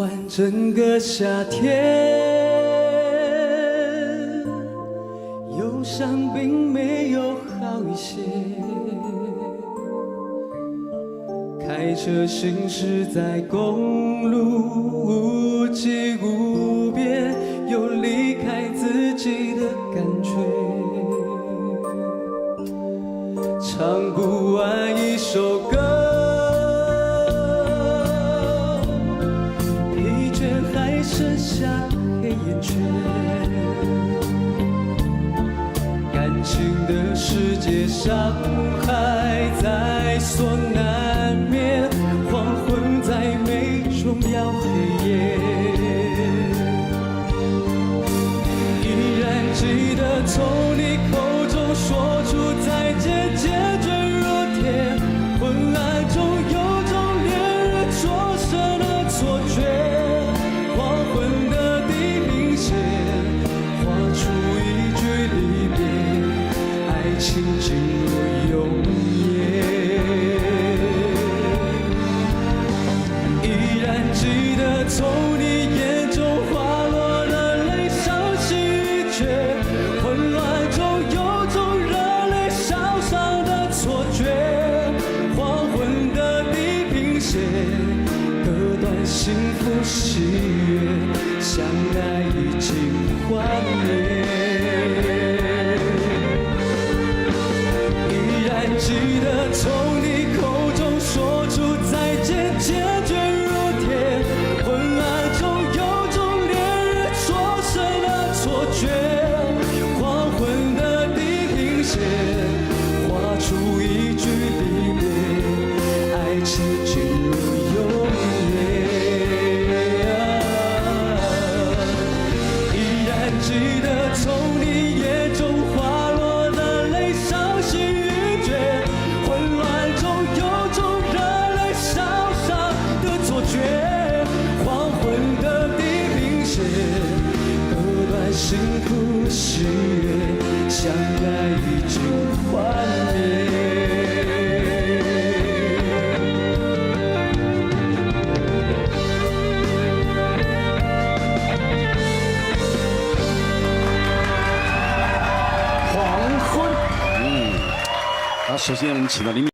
完整个夏天，忧伤并没有好一些。开车行驶在公路，无际无边，有离开自己的感觉。唱不完一首歌，疲倦还剩下黑眼圈。感情的世界，伤害在所难免，黄昏再美终要黑夜。依然记得从你口中说出再见，坚决如铁。昏暗中有种恋人灼身的错觉，黄昏的地平线画出一句离别，爱情进入永夜。依然记得从你眼中滑落的泪，伤心欲绝。混乱中有种热泪烧伤的错觉，黄昏的地平线割断幸福喜悦，相爱已经幻灭。依然记得从你口中说出再见，坚决如铁。昏暗中有种恋人灼身的错觉，黄昏的地平线画出一句离别，爱情进入永夜。依然记得从你眼中滑落的泪，伤心欲绝。混乱中有种热泪烧伤的错觉，黄昏的地平线割断幸福喜悦，相爱已经幻灭。好，首先我们请到林